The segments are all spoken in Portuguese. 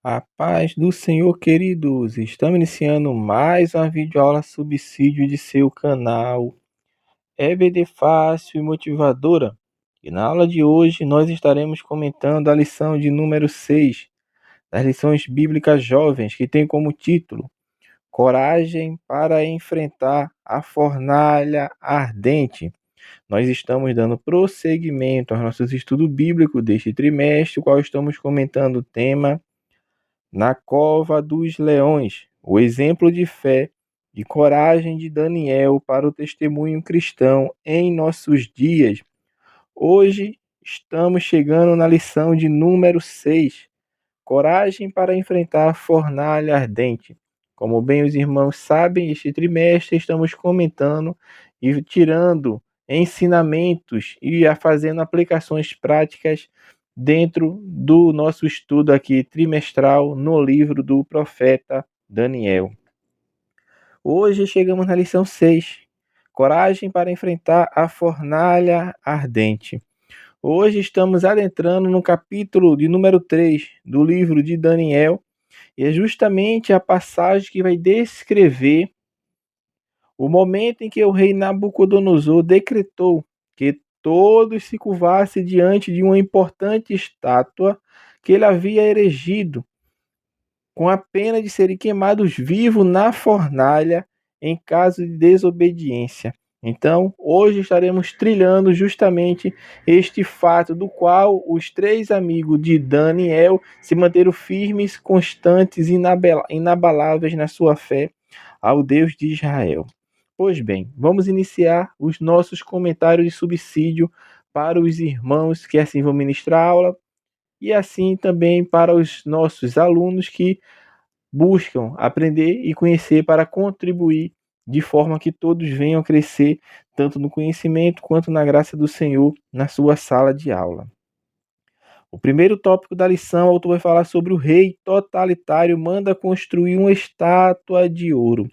A paz do Senhor, queridos. Estamos iniciando mais uma videoaula subsídio de seu canal EBD Fácil e Motivadora. E na aula de hoje nós estaremos comentando a lição de número 6 das lições bíblicas jovens, que tem como título Coragem para enfrentar a fornalha ardente. Nós estamos dando prosseguimento aos nossos estudos bíblicos deste trimestre, qual estamos comentando o tema na cova dos leões, o exemplo de fé e coragem de Daniel para o testemunho cristão em nossos dias. Hoje estamos chegando na lição de número 6, coragem para enfrentar a fornalha ardente. Como bem os irmãos sabem, este trimestre estamos comentando e tirando ensinamentos e fazendo aplicações práticas dentro do nosso estudo aqui trimestral no livro do profeta Daniel. Hoje chegamos na lição 6, coragem para enfrentar a fornalha ardente. Hoje estamos adentrando no capítulo de número 3 do livro de Daniel, e é justamente a passagem que vai descrever o momento em que o rei Nabucodonosor decretou que todos se curvassem diante de uma importante estátua que ele havia erigido, com a pena de serem queimados vivos na fornalha em caso de desobediência. Então, hoje estaremos trilhando justamente este fato do qual os três amigos de Daniel se manteram firmes, constantes e inabaláveis na sua fé ao Deus de Israel. Pois bem, vamos iniciar os nossos comentários de subsídio para os irmãos que assim vão ministrar a aula e assim também para os nossos alunos que buscam aprender e conhecer para contribuir de forma que todos venham a crescer tanto no conhecimento quanto na graça do Senhor na sua sala de aula. O primeiro tópico da lição, o autor vai falar sobre o rei totalitário manda construir uma estátua de ouro.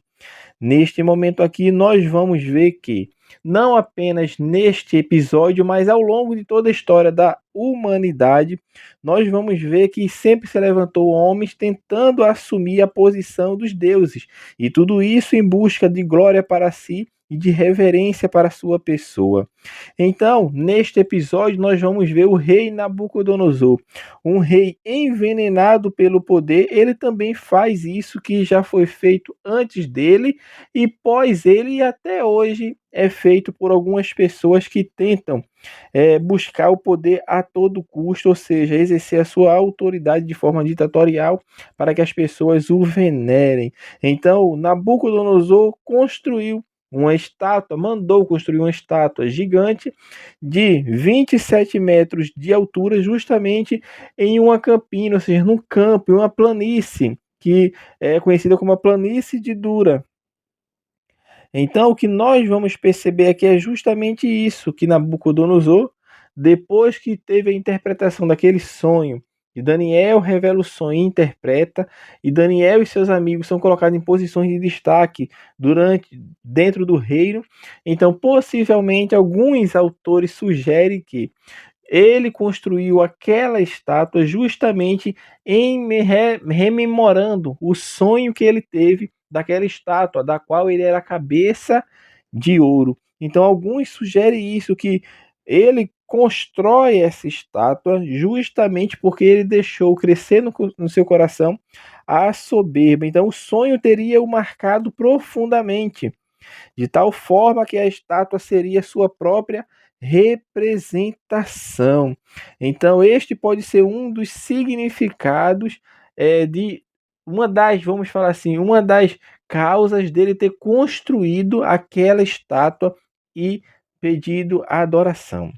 Neste momento aqui, nós vamos ver que, não apenas neste episódio, mas ao longo de toda a história da humanidade, nós vamos ver que sempre se levantou homens tentando assumir a posição dos deuses, e tudo isso em busca de glória para si e de reverência para a sua pessoa. Então, neste episódio, nós vamos ver o rei Nabucodonosor, um rei envenenado pelo poder. Ele também faz isso que já foi feito antes dele e pós ele, e até hoje é feito por algumas pessoas que tentam buscar o poder a todo custo, ou seja, exercer a sua autoridade de forma ditatorial para que as pessoas o venerem. Então, Nabucodonosor mandou construir uma estátua gigante de 27 metros de altura, justamente em uma campina, ou seja, num campo, em uma planície, que é conhecida como a planície de Dura. Então, o que nós vamos perceber aqui é justamente isso, que Nabucodonosor, depois que teve a interpretação daquele sonho, e Daniel revela o sonho e interpreta, e Daniel e seus amigos são colocados em posições de destaque dentro do reino. Então, possivelmente, alguns autores sugerem que ele construiu aquela estátua justamente rememorando o sonho que ele teve daquela estátua, da qual ele era a cabeça de ouro. Então, alguns sugerem isso, que ele constrói essa estátua justamente porque ele deixou crescer no seu coração a soberba. Então, o sonho teria o marcado profundamente, de tal forma que a estátua seria sua própria representação. Então, este pode ser um dos significados de vamos falar assim, uma das causas dele ter construído aquela estátua e pedido a adoração.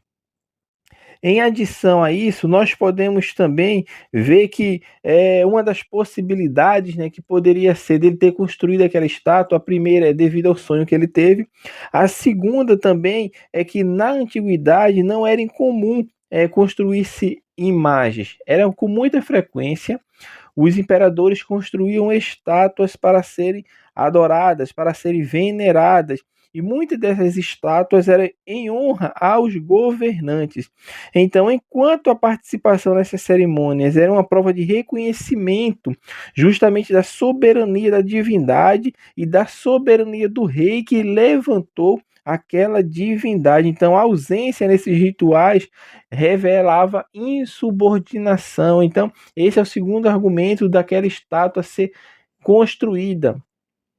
Em adição a isso, nós podemos também ver que uma das possibilidades, né, que poderia ser dele ter construído aquela estátua, a primeira é devido ao sonho que ele teve, a segunda também é que na antiguidade não era incomum construir-se imagens, era com muita frequência os imperadores construíam estátuas para serem adoradas, para serem veneradas. e muitas dessas estátuas eram em honra aos governantes. Então, enquanto a participação nessas cerimônias era uma prova de reconhecimento justamente da soberania da divindade e da soberania do rei que levantou aquela divindade. Então, a ausência nesses rituais revelava insubordinação. Então, esse é o segundo argumento daquela estátua ser construída.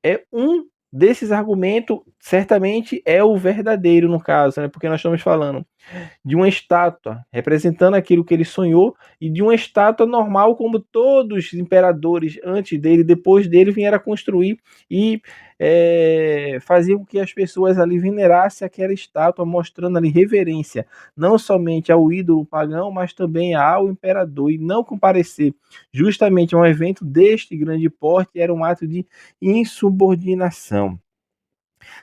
É um desses argumentos, certamente é o verdadeiro no caso, né? Porque nós estamos falando de uma estátua representando aquilo que ele sonhou e de uma estátua normal como todos os imperadores antes dele, depois dele vieram a construir e faziam com que as pessoas ali venerassem aquela estátua, mostrando ali reverência não somente ao ídolo pagão, mas também ao imperador, e não comparecer justamente a um evento deste grande porte era um ato de insubordinação.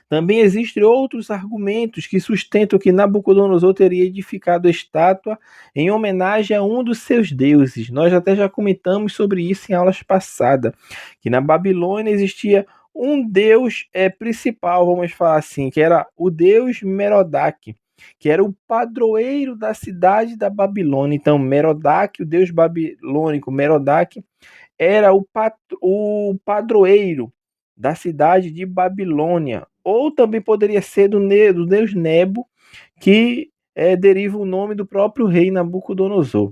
Também existem outros argumentos que sustentam que Nabucodonosor teria edificado a estátua em homenagem a um dos seus deuses. Nós até já comentamos sobre isso em aulas passadas, que na Babilônia existia um deus principal, vamos falar assim, que era o deus Merodach, que era o padroeiro da cidade da Babilônia. Então, Merodach, o deus babilônico Merodach, era o padroeiro da cidade de Babilônia, ou também poderia ser do deus Nebo, que deriva o nome do próprio rei Nabucodonosor.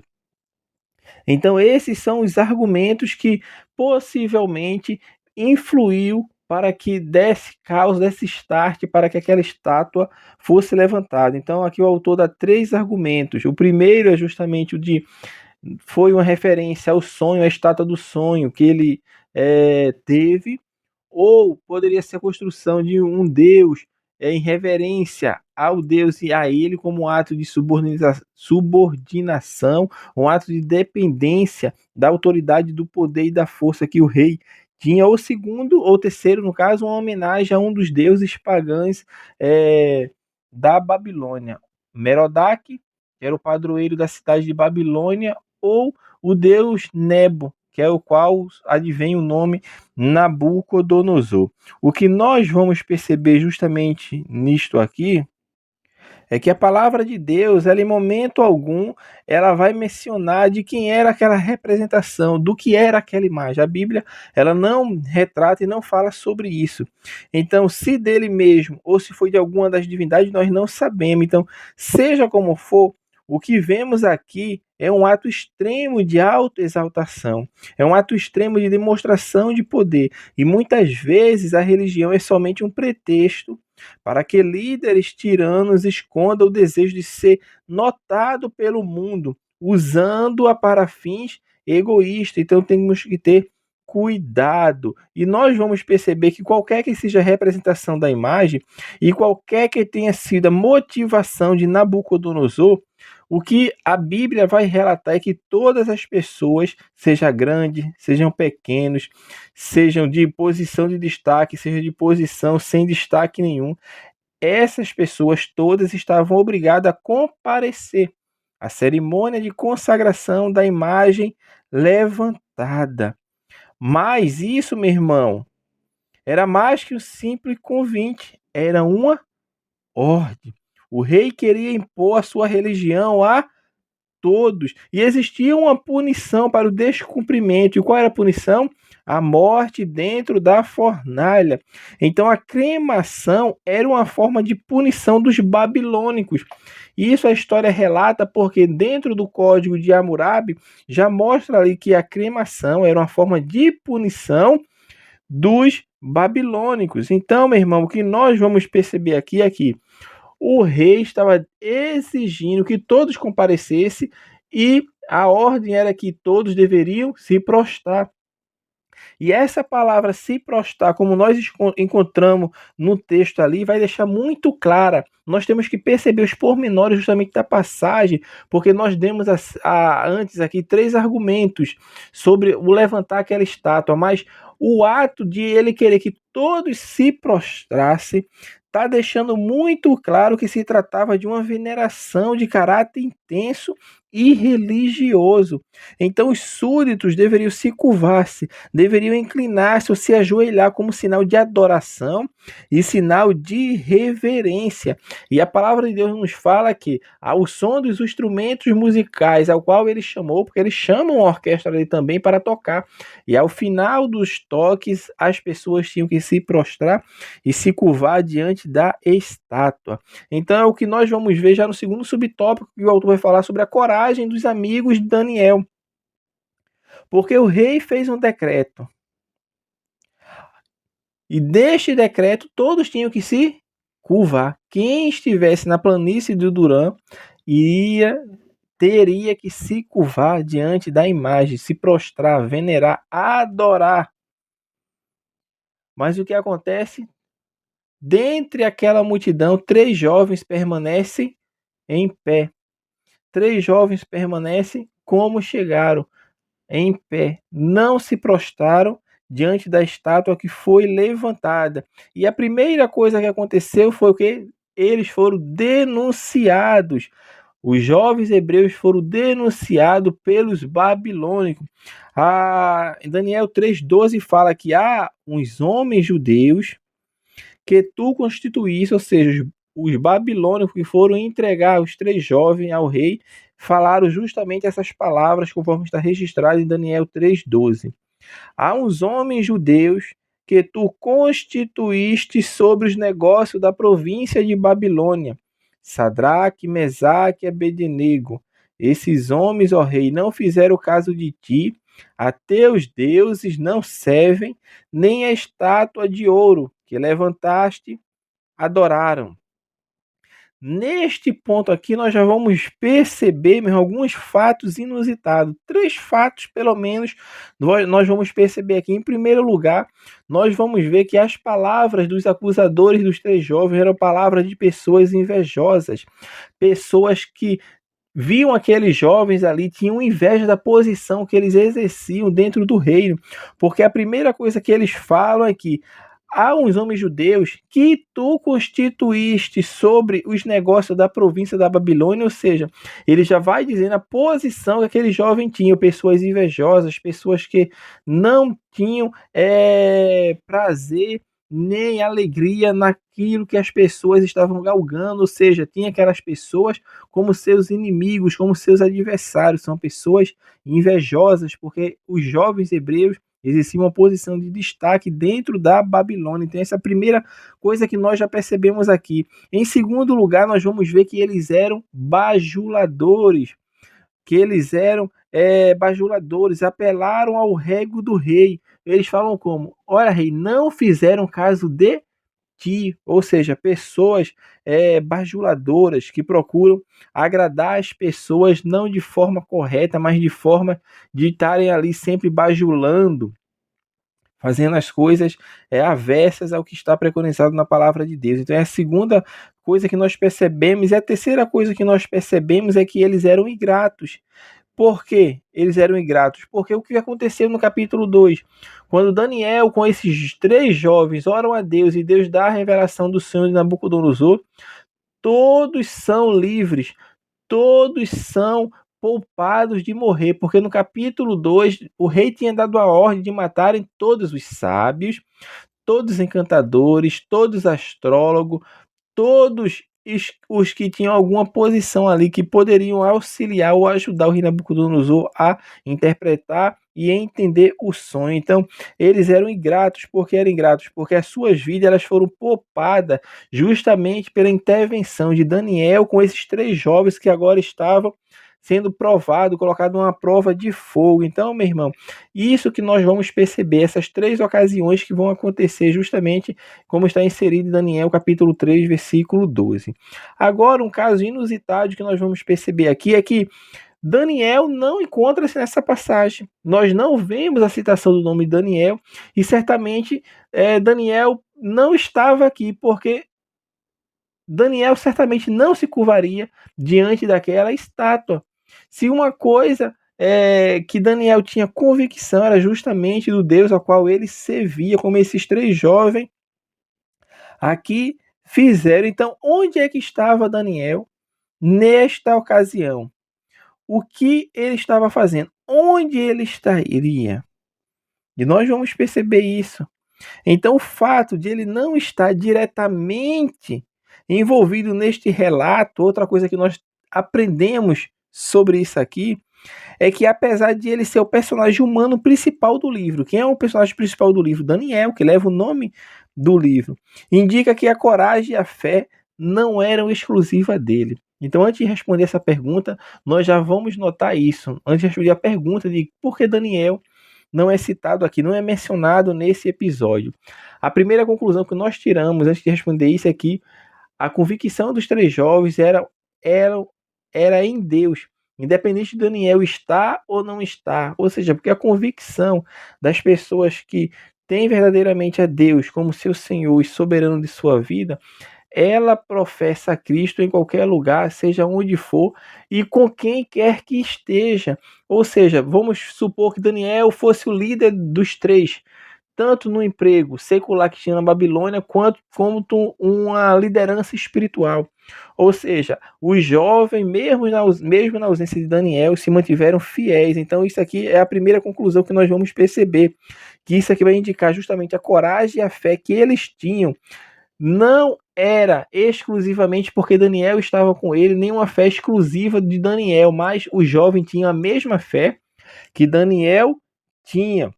Então, esses são os argumentos que possivelmente influiu para que desse causa, desse start, para que aquela estátua fosse levantada. Então, aqui o autor dá 3 argumentos. O primeiro é justamente o de foi uma referência ao sonho, à estátua do sonho que ele teve, ou poderia ser a construção de um deus em reverência ao deus e a ele como um ato de subordinação, um ato de dependência da autoridade, do poder e da força que o rei tinha. Ou segundo, ou terceiro, no caso, uma homenagem a um dos deuses pagãos da Babilônia, Merodach, que era o padroeiro da cidade de Babilônia, ou o deus Nebo, que é o qual advém o nome Nabucodonosor. O que nós vamos perceber justamente nisto aqui é que a palavra de Deus, ela em momento algum, ela vai mencionar de quem era aquela representação, do que era aquela imagem. A Bíblia, ela não retrata e não fala sobre isso. Então, se dele mesmo ou se foi de alguma das divindades, nós não sabemos. Então, seja como for, o que vemos aqui é um ato extremo de autoexaltação, é um ato extremo de demonstração de poder. E muitas vezes a religião é somente um pretexto para que líderes tiranos escondam o desejo de ser notado pelo mundo, usando-a para fins egoístas. Então temos que ter cuidado. E nós vamos perceber que qualquer que seja a representação da imagem e qualquer que tenha sido a motivação de Nabucodonosor, o que a Bíblia vai relatar é que todas as pessoas, seja grande, sejam pequenos, sejam de posição de destaque, seja de posição sem destaque nenhum, essas pessoas todas estavam obrigadas a comparecer à cerimônia de consagração da imagem levantada. Mas isso, meu irmão, era mais que um simples convite, era uma ordem. O rei queria impor a sua religião a todos. E existia uma punição para o descumprimento. E qual era a punição? A morte dentro da fornalha. Então a cremação era uma forma de punição dos babilônicos. E isso a história relata porque dentro do código de Hammurabi já mostra ali que a cremação era uma forma de punição dos babilônicos. Então, meu irmão, o que nós vamos perceber aqui é que o rei estava exigindo que todos comparecessem e a ordem era que todos deveriam se prostrar. E essa palavra se prostrar, como nós encontramos no texto ali, vai deixar muito clara. Nós temos que perceber os pormenores justamente da passagem, porque nós demos antes aqui 3 argumentos sobre o levantar aquela estátua, mas o ato de ele querer que todos se prostrassem está deixando muito claro que se tratava de uma veneração de caráter intenso e religioso. Então os súditos deveriam se curvar-se, deveriam inclinar-se ou se ajoelhar como sinal de adoração e sinal de reverência. E a palavra de Deus nos fala que ao som dos instrumentos musicais ao qual ele chamou, porque eles chamam a orquestra ali também para tocar, e ao final dos toques as pessoas tinham que se prostrar e se curvar diante da estátua. Então é o que nós vamos ver já no segundo subtópico, que o autor vai falar sobre a coragem dos amigos de Daniel. Porque o rei fez um decreto. E deste decreto todos tinham que se curvar. Quem estivesse na planície do Durã teria que se curvar diante da imagem, se prostrar, venerar, adorar. Mas o que acontece? Dentre aquela multidão, 3 jovens permanecem em pé. 3 jovens permanecem como chegaram, em pé. Não se prostraram diante da estátua que foi levantada. E a primeira coisa que aconteceu foi o que? Eles foram denunciados. Os jovens hebreus foram denunciados pelos babilônicos. Daniel 3,12 fala que há uns homens judeus que tu constituísse, ou seja, os babilônicos que foram entregar os 3 jovens ao rei, falaram justamente essas palavras, conforme está registrado em Daniel 3,12. Há uns homens judeus que tu constituíste sobre os negócios da província de Babilônia, Sadraque, Mesaque e Abednego. Esses homens, ó rei, não fizeram caso de ti, a teus deuses não servem, nem a estátua de ouro que levantaste adoraram. Neste ponto aqui, nós já vamos perceber alguns fatos inusitados. 3 fatos, pelo menos, nós vamos perceber aqui. Em primeiro lugar, nós vamos ver que as palavras dos acusadores dos 3 jovens eram palavras de pessoas invejosas, pessoas que viam aqueles jovens ali, tinham inveja da posição que eles exerciam dentro do reino, porque a primeira coisa que eles falam é que há uns homens judeus que tu constituíste sobre os negócios da província da Babilônia, ou seja, ele já vai dizendo a posição que aquele jovem tinha, pessoas invejosas, pessoas que não tinham prazer nem alegria naquilo que as pessoas estavam galgando, ou seja, tinha aquelas pessoas como seus inimigos, como seus adversários, são pessoas invejosas, porque os jovens hebreus existia uma posição de destaque dentro da Babilônia. Então, essa é a primeira coisa que nós já percebemos aqui. Em segundo lugar, nós vamos ver que eles eram bajuladores, bajuladores, apelaram ao rego do rei. Eles falam como? Olha, rei, não fizeram caso de ti, ou seja, pessoas bajuladoras que procuram agradar as pessoas não de forma correta, mas de forma de estarem ali sempre bajulando, fazendo as coisas avessas ao que está preconizado na palavra de Deus. Então é a segunda coisa que nós percebemos, e a terceira coisa que nós percebemos é que eles eram ingratos. Por que eles eram ingratos? Porque o que aconteceu no capítulo 2? Quando Daniel, com esses 3 jovens, oram a Deus e Deus dá a revelação do sonho de Nabucodonosor, todos são livres, todos são poupados de morrer, porque no capítulo 2 o rei tinha dado a ordem de matarem todos os sábios, todos os encantadores, todos os astrólogos, todos os que tinham alguma posição ali que poderiam auxiliar ou ajudar o rei Nabucodonosor a interpretar e entender o sonho. Então, eles eram ingratos. Porque eram ingratos? Porque as suas vidas elas foram poupadas justamente pela intervenção de Daniel com esses 3 jovens que agora estavam sendo provado, colocado numa prova de fogo. Então, meu irmão, isso que nós vamos perceber, essas 3 ocasiões que vão acontecer justamente como está inserido em Daniel capítulo 3, versículo 12. Agora, um caso inusitado que nós vamos perceber aqui é que Daniel não encontra-se nessa passagem. Nós não vemos a citação do nome de Daniel e certamente Daniel não estava aqui porque Daniel certamente não se curvaria diante daquela estátua. Se uma coisa que Daniel tinha convicção era justamente do Deus ao qual ele servia, como esses 3 jovens aqui fizeram. Então, onde é que estava Daniel nesta ocasião? O que ele estava fazendo? Onde ele estaria? E nós vamos perceber isso. Então, o fato de ele não estar diretamente envolvido neste relato, outra coisa que nós aprendemos sobre isso aqui, é que apesar de ele ser o personagem humano principal do livro, quem é o personagem principal do livro? Daniel, que leva o nome do livro, indica que a coragem e a fé não eram exclusivas dele. Então, antes de responder essa pergunta, nós já vamos notar isso. Antes de responder a pergunta de por que Daniel não é citado aqui, não é mencionado nesse episódio. A primeira conclusão que nós tiramos antes de responder isso é que a convicção dos três jovens era, era em Deus, independente de Daniel estar ou não estar. Ou seja, porque a convicção das pessoas que têm verdadeiramente a Deus como seu Senhor e soberano de sua vida, ela professa a Cristo em qualquer lugar, seja onde for e com quem quer que esteja. Ou seja, vamos supor que Daniel fosse o líder dos três, tanto no emprego secular que tinha na Babilônia, quanto como uma liderança espiritual. Ou seja, os jovens, mesmo na ausência de Daniel, se mantiveram fiéis. Então, isso aqui é a primeira conclusão que nós vamos perceber, que isso aqui vai indicar justamente a coragem e a fé que eles tinham. Não era exclusivamente porque Daniel estava com ele, nenhuma fé exclusiva de Daniel, mas o jovem tinha a mesma fé que Daniel tinha.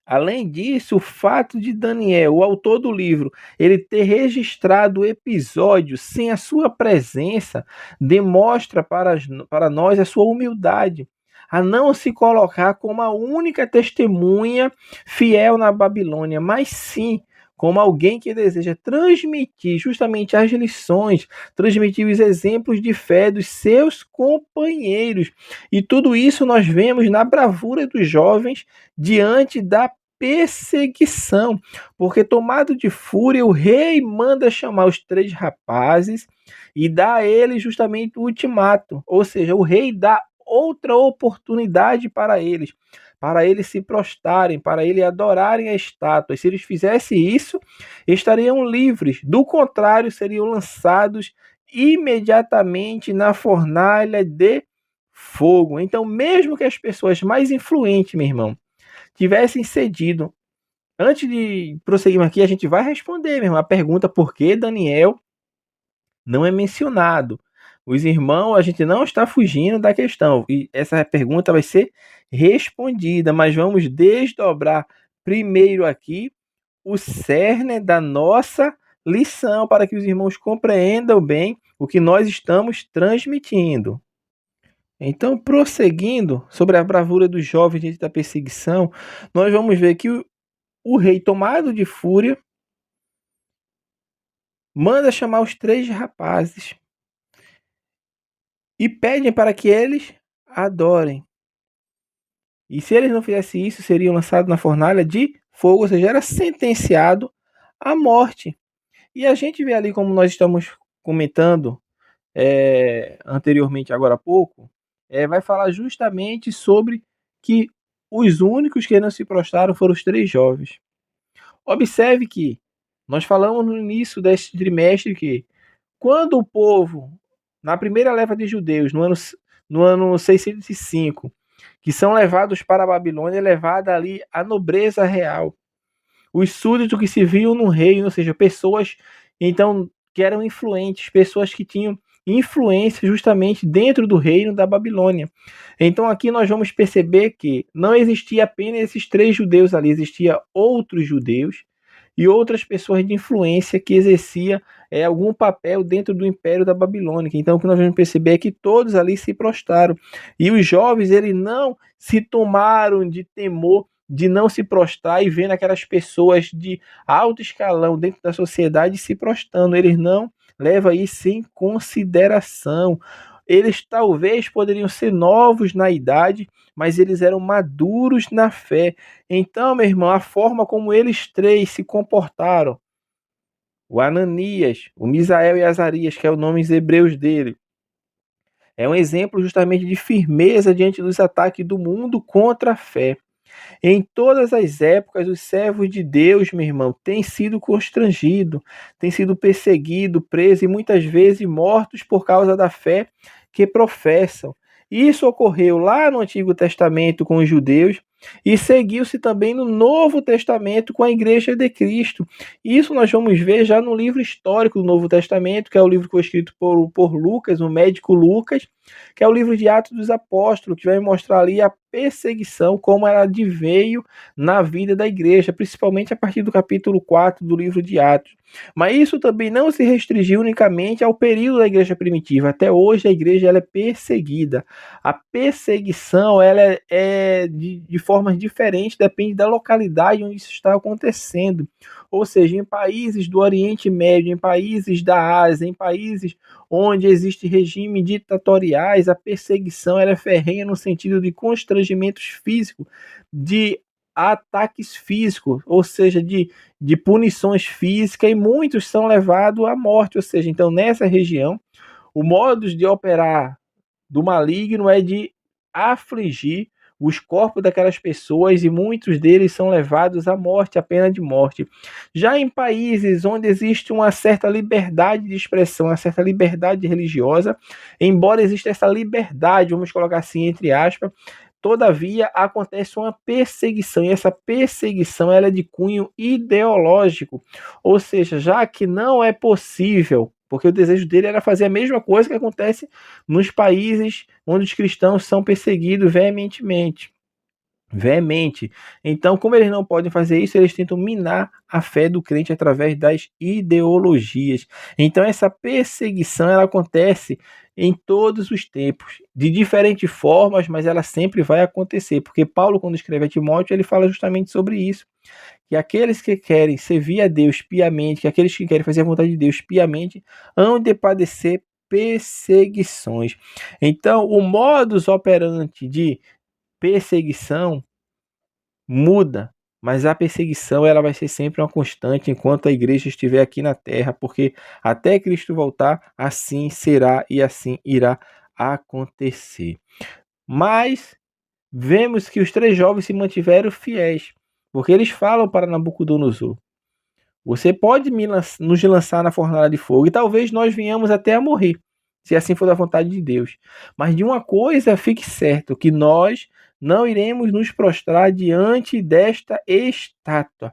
Além disso, o fato de Daniel, o autor do livro, ele ter registrado o episódio sem a sua presença, demonstra para nós a sua humildade, a não se colocar como a única testemunha fiel na Babilônia, mas sim como alguém que deseja transmitir justamente as lições, transmitir os exemplos de fé dos seus companheiros. E tudo isso nós vemos na bravura dos jovens diante da perseguição, porque tomado de fúria, o rei manda chamar os três rapazes e dá a eles justamente o ultimato, ou seja, o rei dá outra oportunidade para eles se prostrarem, para eles adorarem a estátua. E se eles fizessem isso, estariam livres. Do contrário, seriam lançados imediatamente na fornalha de fogo. Então, mesmo que as pessoas mais influentes, meu irmão, tivessem cedido. Antes de prosseguirmos aqui, a gente vai responder mesmo a pergunta por que Daniel não é mencionado. Os irmãos, a gente não está fugindo da questão. E essa pergunta vai ser respondida, mas vamos desdobrar primeiro aqui o cerne da nossa lição para que os irmãos compreendam bem o que nós estamos transmitindo. Então, prosseguindo sobre a bravura dos jovens diante da perseguição, nós vamos ver que o rei, tomado de fúria, manda chamar os três rapazes e pedem para que eles adorem. E se eles não fizessem isso, seriam lançados na fornalha de fogo, ou seja, era sentenciado à morte. E a gente vê ali, como nós estamos comentando anteriormente, agora há pouco, vai falar justamente sobre que os únicos que não se prostraram foram os três jovens. Observe que nós falamos no início deste trimestre que quando o povo, na primeira leva de judeus, no ano 605, que são levados para a Babilônia, é levada ali a nobreza real, os súditos que se viam no reino, ou seja, pessoas então que eram influentes, pessoas que tinham influência justamente dentro do reino da Babilônia. Então aqui nós vamos perceber que não existia apenas esses três judeus ali, existia outros judeus e outras pessoas de influência que exercia algum papel dentro do Império da Babilônia. Então o que nós vamos perceber é que todos ali se prostraram. E os jovens, eles não se tomaram de temor de não se prostrar e vendo aquelas pessoas de alto escalão dentro da sociedade se prostrando. Eles não levam isso em consideração. Eles talvez poderiam ser novos na idade, mas eles eram maduros na fé. Então, meu irmão, a forma como eles três se comportaram, o Ananias, o Misael e Azarias, que é o nome hebreus dele, é um exemplo justamente de firmeza diante dos ataques do mundo contra a fé. Em todas as épocas, os servos de Deus, meu irmão, têm sido constrangidos, têm sido perseguidos, presos e muitas vezes mortos por causa da fé que professam. Isso ocorreu lá no Antigo Testamento com os judeus e seguiu-se também no Novo Testamento com a Igreja de Cristo. Isso nós vamos ver já no livro histórico do Novo Testamento, que é o livro que foi escrito por Lucas, o médico Lucas, que é o livro de Atos dos Apóstolos, que vai mostrar ali a perseguição, como ela adveio na vida da igreja, principalmente a partir do capítulo 4 do livro de Atos. Mas isso também não se restringiu unicamente ao período da igreja primitiva. Até hoje a igreja ela é perseguida. A perseguição ela é de formas diferentes, depende da localidade onde isso está acontecendo. Ou seja, em países do Oriente Médio, em países da Ásia, em países onde existe regime ditatoriais, a perseguição ela é ferrenha no sentido de constrangimentos físicos, de ataques físicos, ou seja, de punições físicas, e muitos são levados à morte. Ou seja, então nessa região, o modo de operar do maligno é de afligir os corpos daquelas pessoas e muitos deles são levados à morte, à pena de morte. Já em países onde existe uma certa liberdade de expressão, uma certa liberdade religiosa, embora exista essa liberdade, vamos colocar assim entre aspas, todavia acontece uma perseguição e essa perseguição ela é de cunho ideológico, ou seja, já que não é possível, porque o desejo dele era fazer a mesma coisa que acontece nos países onde os cristãos são perseguidos veementemente. Veemente. Então, como eles não podem fazer isso, eles tentam minar a fé do crente através das ideologias. Então, essa perseguição ela acontece em todos os tempos, de diferentes formas, mas ela sempre vai acontecer, porque Paulo, quando escreve a Timóteo, ele fala justamente sobre isso, que aqueles que querem servir a Deus piamente, que aqueles que querem fazer a vontade de Deus piamente, hão de padecer perseguições. Então, o modus operandi de perseguição muda, mas a perseguição ela vai ser sempre uma constante enquanto a igreja estiver aqui na terra, porque até Cristo voltar, assim será e assim irá acontecer. Mas vemos que os três jovens se mantiveram fiéis, porque eles falam para Nabucodonosor: você pode nos lançar na fornalha de fogo e talvez nós venhamos até a morrer, se assim for da vontade de Deus. Mas de uma coisa fique certo, que nós não iremos nos prostrar diante desta estátua.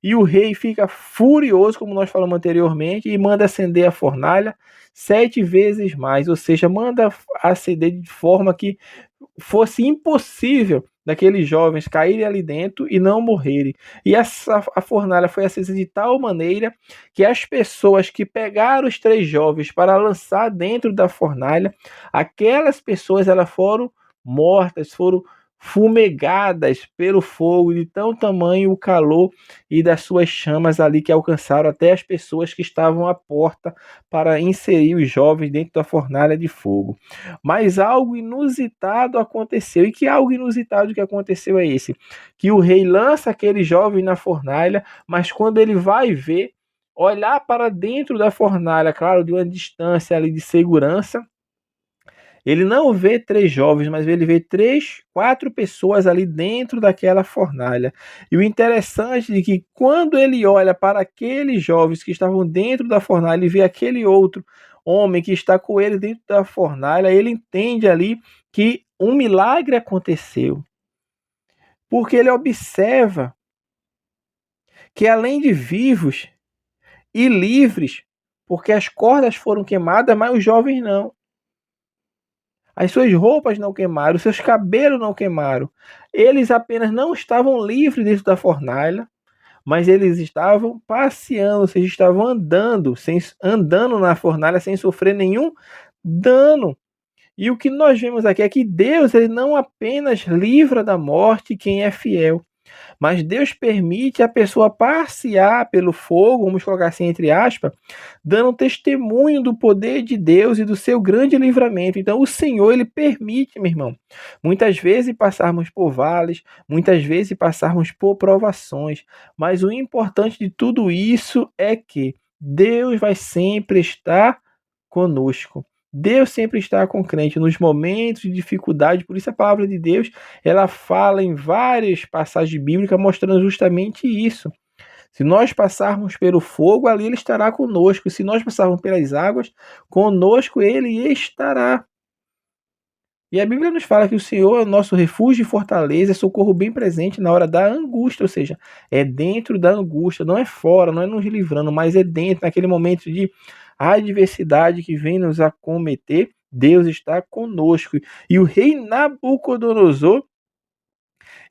E o rei fica furioso, como nós falamos anteriormente, e manda acender a fornalha 7 vezes mais, ou seja, manda acender de forma que fosse impossível daqueles jovens caírem ali dentro e não morrerem. E a fornalha foi acesa de tal maneira que as pessoas que pegaram os três jovens para lançar dentro da fornalha, aquelas pessoas elas foram mortas, foram fumegadas pelo fogo, de tão tamanho o calor e das suas chamas ali que alcançaram até as pessoas que estavam à porta para inserir os jovens dentro da fornalha de fogo. Mas algo inusitado aconteceu. E que algo inusitado que aconteceu é esse? Que o rei lança aquele jovem na fornalha, mas quando ele vai ver, olhar para dentro da fornalha, claro, de uma distância ali de segurança, ele não vê três jovens, mas ele vê quatro pessoas ali dentro daquela fornalha. E o interessante é que quando ele olha para aqueles jovens que estavam dentro da fornalha e vê aquele outro homem que está com ele dentro da fornalha, ele entende ali que um milagre aconteceu. Porque ele observa que além de vivos e livres, porque as cordas foram queimadas, mas os jovens não. As suas roupas não queimaram, os seus cabelos não queimaram. Eles apenas não estavam livres dentro da fornalha, mas eles estavam passeando, ou seja, estavam andando na fornalha sem sofrer nenhum dano. E o que nós vemos aqui é que Deus ele não apenas livra da morte quem é fiel, mas Deus permite a pessoa passear pelo fogo, vamos colocar assim entre aspas, dando testemunho do poder de Deus e do seu grande livramento. Então o Senhor, ele permite, meu irmão, muitas vezes passarmos por vales, muitas vezes passarmos por provações, mas o importante de tudo isso é que Deus vai sempre estar conosco. Deus sempre está com o crente nos momentos de dificuldade, por isso a palavra de Deus, ela fala em várias passagens bíblicas mostrando justamente isso. Se nós passarmos pelo fogo, ali ele estará conosco. Se nós passarmos pelas águas, conosco ele estará. E a Bíblia nos fala que o Senhor é o nosso refúgio e fortaleza, é socorro bem presente na hora da angústia, ou seja, é dentro da angústia, não é fora, não é nos livrando, mas é dentro, naquele momento de adversidade que vem nos acometer, Deus está conosco. E o rei Nabucodonosor,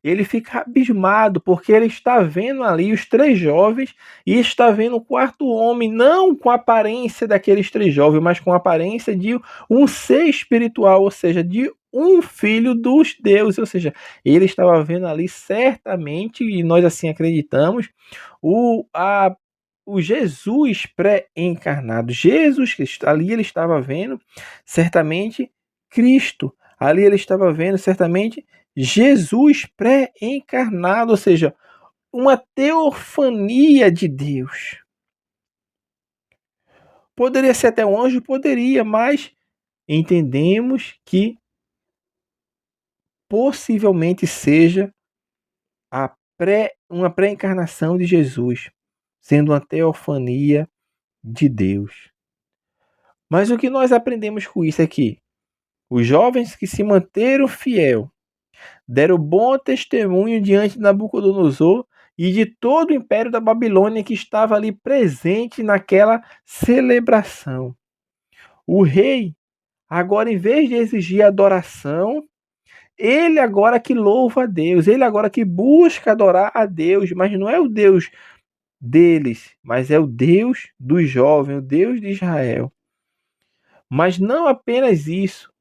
ele fica abismado, porque ele está vendo ali os três jovens e está vendo o quarto homem, não com a aparência daqueles três jovens, mas com a aparência de um ser espiritual, ou seja, de um filho dos deuses, ou seja, ele estava vendo ali certamente, e nós assim acreditamos, o Jesus pré-encarnado, Jesus Cristo, ali ele estava vendo certamente Cristo, ali ele estava vendo certamente Jesus pré-encarnado, ou seja, uma teofania de Deus. Poderia ser até um anjo? Poderia, mas entendemos que possivelmente seja uma pré-encarnação de Jesus, sendo uma teofania de Deus. Mas o que nós aprendemos com isso é que os jovens que se manteram fiel deram bom testemunho diante de Nabucodonosor e de todo o império da Babilônia que estava ali presente naquela celebração. O rei, agora, em vez de exigir adoração, ele agora que louva a Deus, ele agora que busca adorar a Deus, mas não é o Deus deles, mas é o Deus dos jovens, o Deus de Israel. Mas não apenas isso,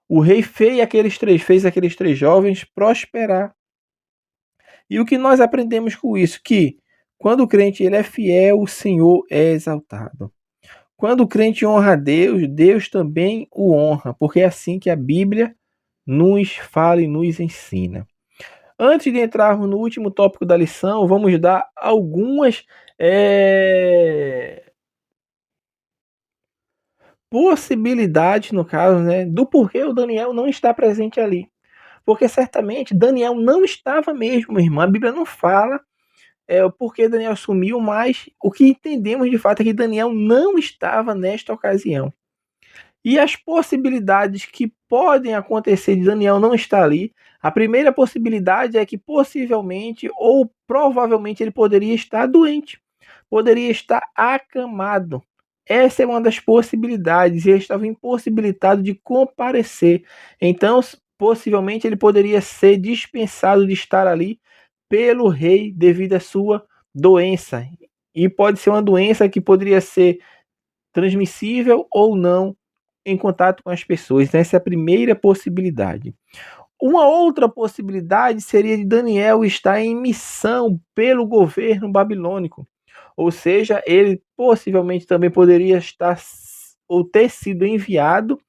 o rei fez aqueles três jovens prosperar. E o que nós aprendemos com isso? Que quando o crente ele é fiel, o Senhor é exaltado. Quando o crente honra a Deus, Deus também o honra, porque é assim que a Bíblia nos fala e nos ensina. Antes de entrarmos no último tópico da lição, vamos dar algumas possibilidades, no caso, né, do porquê o Daniel não está presente ali. Porque certamente Daniel não estava mesmo, meu irmão. A Bíblia não fala o porquê Daniel sumiu, mas o que entendemos de fato é que Daniel não estava nesta ocasião. E as possibilidades que podem acontecer de Daniel não estar ali, a primeira possibilidade é que possivelmente ou provavelmente ele poderia estar doente, poderia estar acamado. Essa é uma das possibilidades, e ele estava impossibilitado de comparecer. Então, possivelmente ele poderia ser dispensado de estar ali pelo rei devido à sua doença. E pode ser uma doença que poderia ser transmissível ou não em contato com as pessoas. Então, essa é a primeira possibilidade. Uma outra possibilidade seria de Daniel estar em missão pelo governo babilônico. Ou seja, ele possivelmente também poderia estar ou ter sido enviado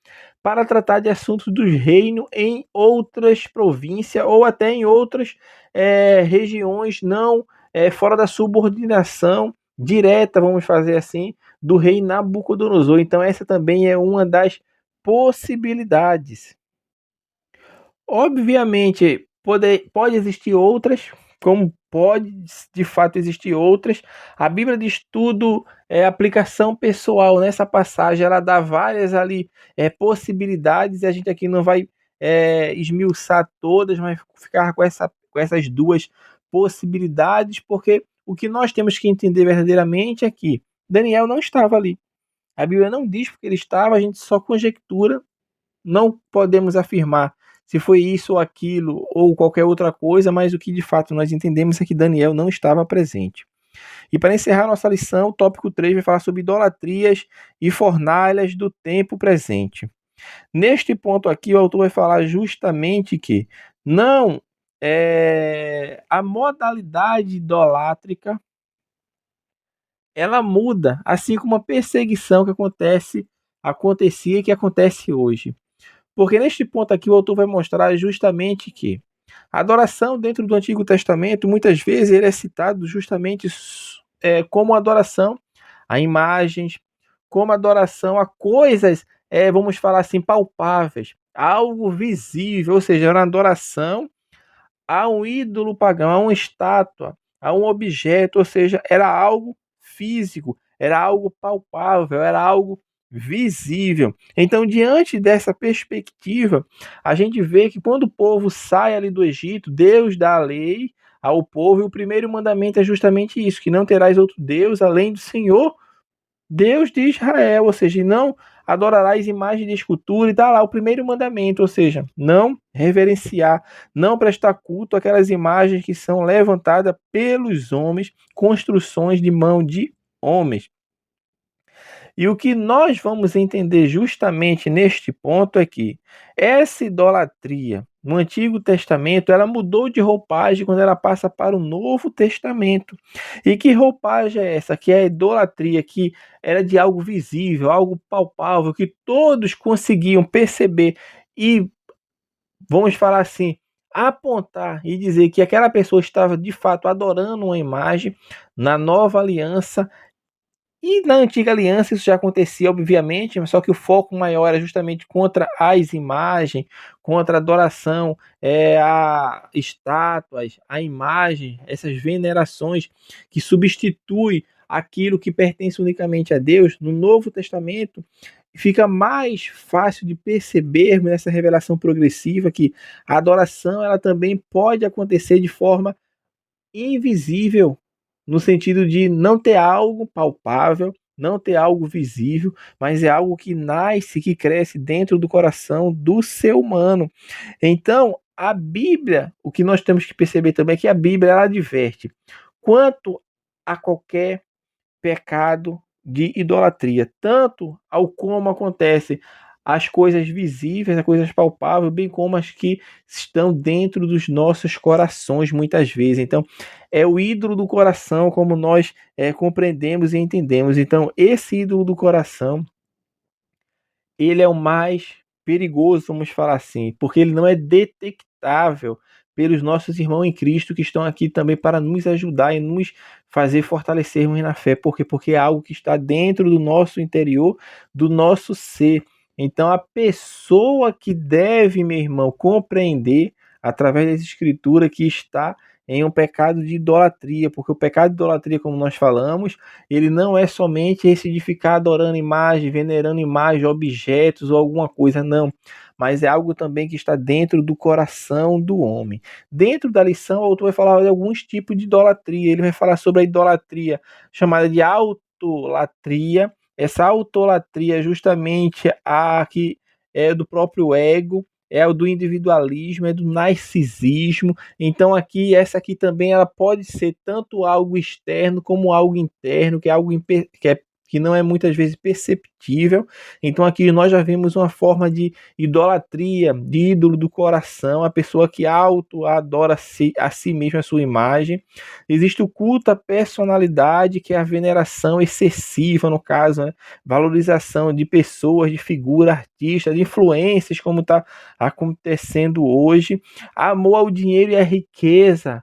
para tratar de assuntos do reino em outras províncias ou até em outras regiões não fora da subordinação direta, vamos fazer assim, do rei Nabucodonosor. Então essa também é uma das possibilidades. Obviamente, pode existir outras, como pode de fato existir outras. A Bíblia de Estudo é aplicação pessoal. Nessa passagem, ela dá várias ali possibilidades, e a gente aqui não vai esmiuçar todas, mas ficar com essas duas possibilidades, porque o que nós temos que entender verdadeiramente é que Daniel não estava ali. A Bíblia não diz porque ele estava, a gente só conjectura, não podemos afirmar se foi isso ou aquilo ou qualquer outra coisa, mas o que de fato nós entendemos é que Daniel não estava presente. E para encerrar nossa lição, o tópico 3 vai falar sobre idolatrias e fornalhas do tempo presente. Neste ponto aqui, o autor vai falar justamente que não a modalidade idolátrica ela muda, assim como a perseguição que acontecia e que acontece hoje. Porque neste ponto aqui o autor vai mostrar justamente que a adoração dentro do Antigo Testamento, muitas vezes ele é citado justamente como adoração a imagens, como adoração a coisas vamos falar assim, palpáveis, algo visível, ou seja, era uma adoração a um ídolo pagão, a uma estátua, a um objeto, ou seja, era algo físico, era algo palpável, era algo visível. Então, diante dessa perspectiva, a gente vê que quando o povo sai ali do Egito, Deus dá a lei ao povo, e o primeiro mandamento é justamente isso, que não terás outro Deus além do Senhor Deus de Israel, ou seja, não adorarás imagem de escultura, e dá lá o primeiro mandamento, ou seja, não reverenciar, não prestar culto àquelas imagens que são levantadas pelos homens, construções de mão de homens. E o que nós vamos entender justamente neste ponto é que essa idolatria no Antigo Testamento, ela mudou de roupagem quando ela passa para o Novo Testamento. E que roupagem é essa? Que é a idolatria que era de algo visível, algo palpável, que todos conseguiam perceber e, vamos falar assim, apontar e dizer que aquela pessoa estava de fato adorando uma imagem. Na Nova Aliança e na Antiga Aliança isso já acontecia, obviamente, mas só que o foco maior era justamente contra as imagens, contra a adoração, a estátuas, a imagem, essas venerações que substitui aquilo que pertence unicamente a Deus. No Novo Testamento fica mais fácil de percebermos essa revelação progressiva que a adoração ela também pode acontecer de forma invisível, no sentido de não ter algo palpável, não ter algo visível, mas é algo que nasce, que cresce dentro do coração do ser humano. Então, a Bíblia, o que nós temos que perceber também é que a Bíblia ela adverte quanto a qualquer pecado de idolatria, tanto ao como acontece as coisas visíveis, as coisas palpáveis, bem como as que estão dentro dos nossos corações muitas vezes. Então, é o ídolo do coração, como nós compreendemos e entendemos. Então, esse ídolo do coração, ele é o mais perigoso, vamos falar assim, porque ele não é detectável pelos nossos irmãos em Cristo que estão aqui também para nos ajudar e nos fazer fortalecermos na fé. Por quê? Porque é algo que está dentro do nosso interior, do nosso ser. Então, a pessoa que deve, meu irmão, compreender através dessa escritura que está em um pecado de idolatria, porque o pecado de idolatria, como nós falamos, ele não é somente esse de ficar adorando imagem, venerando imagem, objetos ou alguma coisa, não. Mas é algo também que está dentro do coração do homem. Dentro da lição, o autor vai falar de alguns tipos de idolatria. Ele vai falar sobre a idolatria chamada de autolatria. Essa autolatria é justamente a que é do próprio ego, é o do individualismo, é do narcisismo. Então aqui, essa aqui também ela pode ser tanto algo externo como algo interno, que é algo que não é muitas vezes perceptível. Então aqui nós já vemos uma forma de idolatria, de ídolo do coração, a pessoa que auto adora a si mesma, a sua imagem. Existe o culto à personalidade, que é a veneração excessiva, no caso, né? Valorização de pessoas, de figura, artistas, de influências, como está acontecendo hoje. Amor ao dinheiro e à riqueza.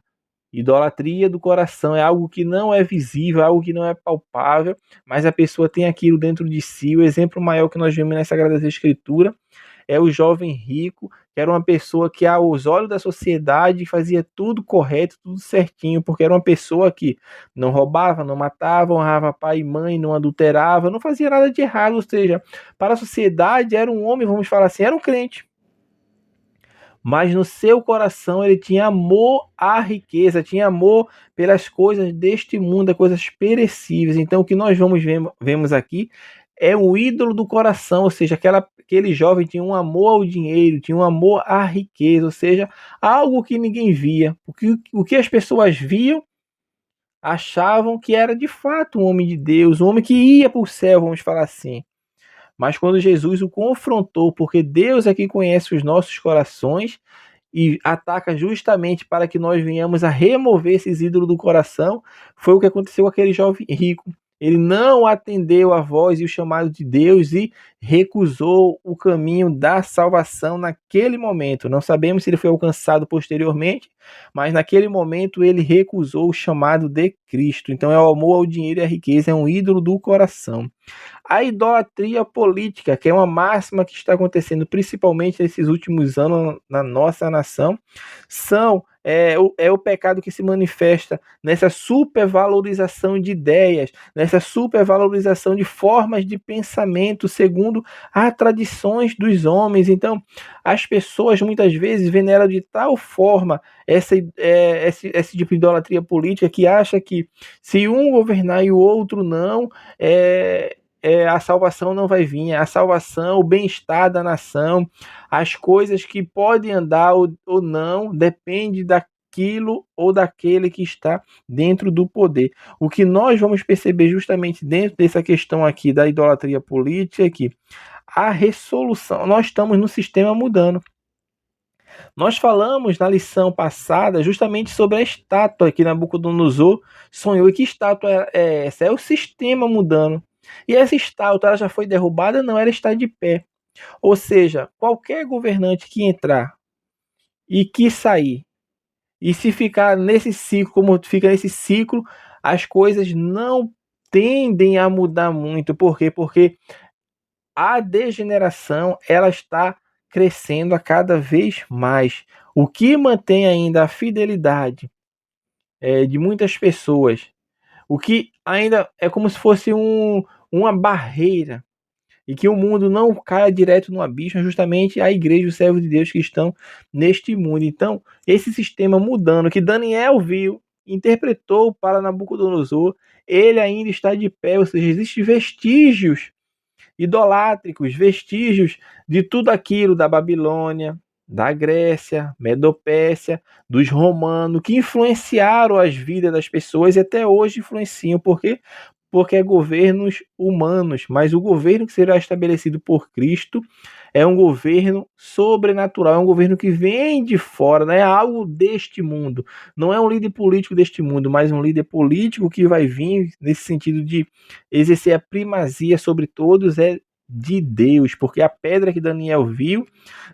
Idolatria do coração é algo que não é visível, algo que não é palpável, mas a pessoa tem aquilo dentro de si. O exemplo maior que nós vemos nessa Sagrada Escritura é o jovem rico, que era uma pessoa que, aos olhos da sociedade, fazia tudo correto, tudo certinho, porque era uma pessoa que não roubava, não matava, honrava pai e mãe, não adulterava, não fazia nada de errado, ou seja, para a sociedade era um homem, vamos falar assim, era um crente. Mas no seu coração ele tinha amor à riqueza, tinha amor pelas coisas deste mundo, coisas perecíveis. Então o que nós vemos aqui é o ídolo do coração, ou seja, aquele jovem tinha um amor ao dinheiro, tinha um amor à riqueza, ou seja, algo que ninguém via. O que as pessoas viam, achavam que era de fato um homem de Deus, um homem que ia para o céu, vamos falar assim. Mas quando Jesus o confrontou, porque Deus é quem conhece os nossos corações e ataca justamente para que nós venhamos a remover esses ídolos do coração, foi o que aconteceu com aquele jovem rico. Ele não atendeu a voz e o chamado de Deus e recusou o caminho da salvação naquele momento. Não sabemos se ele foi alcançado posteriormente, mas naquele momento ele recusou o chamado de Cristo. Então é o amor ao dinheiro e à riqueza, é um ídolo do coração. A idolatria política, que é uma máxima que está acontecendo principalmente nesses últimos anos na nossa nação, é o pecado que se manifesta nessa supervalorização de ideias, nessa supervalorização de formas de pensamento segundo as tradições dos homens. Então, as pessoas muitas vezes veneram de tal forma esse tipo de idolatria política que acha que se um governar e o outro não, a salvação não vai vir, a salvação, o bem-estar da nação, as coisas que podem andar ou não, depende daquilo ou daquele que está dentro do poder. O que nós vamos perceber justamente dentro dessa questão aqui da idolatria política é que a resolução, nós estamos no sistema mudando. Nós falamos na lição passada justamente sobre a estátua que Nabucodonosor sonhou. E que estátua é essa? É o sistema mudando. E essa estátua ela já foi derrubada? Não, ela está de pé. Ou seja, qualquer governante que entrar e que sair, e se ficar nesse ciclo, como fica nesse ciclo, as coisas não tendem a mudar muito. Por quê? Porque a degeneração ela está crescendo a cada vez mais. O que mantém ainda a fidelidade de muitas pessoas, o que ainda é como se fosse uma barreira e que o mundo não caia direto no abismo, é justamente a igreja e os servos de Deus que estão neste mundo. Então, esse sistema mudando, que Daniel viu, interpretou para Nabucodonosor, ele ainda está de pé, ou seja, existem vestígios idolátricos, vestígios de tudo aquilo da Babilônia, da Grécia, Medopécia, dos romanos, que influenciaram as vidas das pessoas e até hoje influenciam. Por quê? Porque é governos humanos, mas o governo que será estabelecido por Cristo é um governo sobrenatural, é um governo que vem de fora, não é algo deste mundo, não é um líder político deste mundo, mas um líder político que vai vir nesse sentido de exercer a primazia sobre todos, é de Deus, porque a pedra que Daniel viu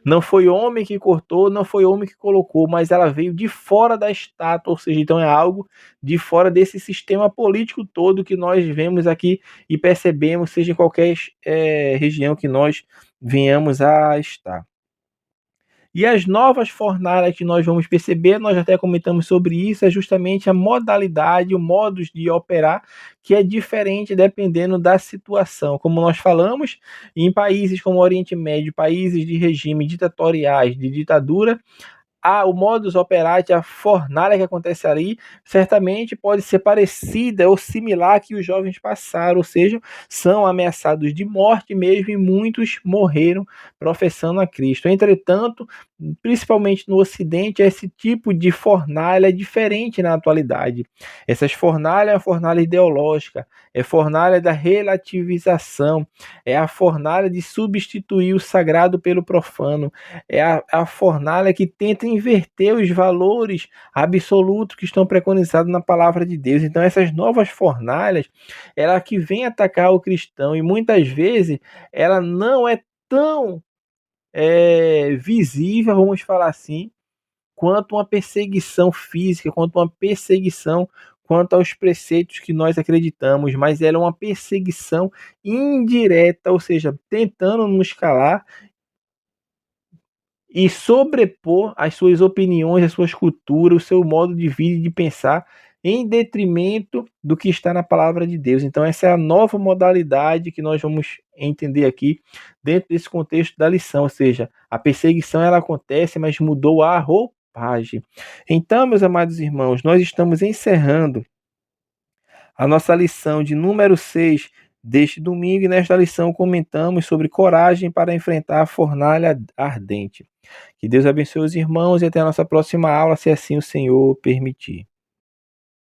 não foi homem que cortou, não foi homem que colocou, mas ela veio de fora da estátua, ou seja, então é algo de fora desse sistema político todo que nós vemos aqui e percebemos, seja em qualquer região que nós venhamos a estar. E as novas fornalhas que nós vamos perceber, nós até comentamos sobre isso, é justamente a modalidade, o modus de operar, que é diferente dependendo da situação. Como nós falamos, em países como o Oriente Médio, países de regime ditatoriais, de ditadura, o modus operandi, a fornalha que acontece ali, certamente pode ser parecida ou similar que os jovens passaram, ou seja, são ameaçados de morte mesmo e muitos morreram professando a Cristo. Entretanto, principalmente no Ocidente, esse tipo de fornalha é diferente na atualidade. Essas fornalhas é a fornalha ideológica, é a fornalha da relativização, é a fornalha de substituir o sagrado pelo profano, é a fornalha que tenta inverter os valores absolutos que estão preconizados na palavra de Deus. Então essas novas fornalhas, ela que vem atacar o cristão e muitas vezes ela não é tão visível, vamos falar assim, quanto uma perseguição física, quanto uma perseguição quanto aos preceitos que nós acreditamos, mas ela é uma perseguição indireta, ou seja, tentando nos calar e sobrepor as suas opiniões, as suas culturas, o seu modo de vida e de pensar em detrimento do que está na palavra de Deus. Então essa é a nova modalidade que nós vamos entender aqui dentro desse contexto da lição, ou seja, a perseguição ela acontece, mas mudou a roupagem. Então, meus amados irmãos, nós estamos encerrando a nossa lição de número 6 deste domingo e nesta lição comentamos sobre coragem para enfrentar a fornalha ardente. Que Deus abençoe os irmãos e até a nossa próxima aula, se assim o Senhor permitir.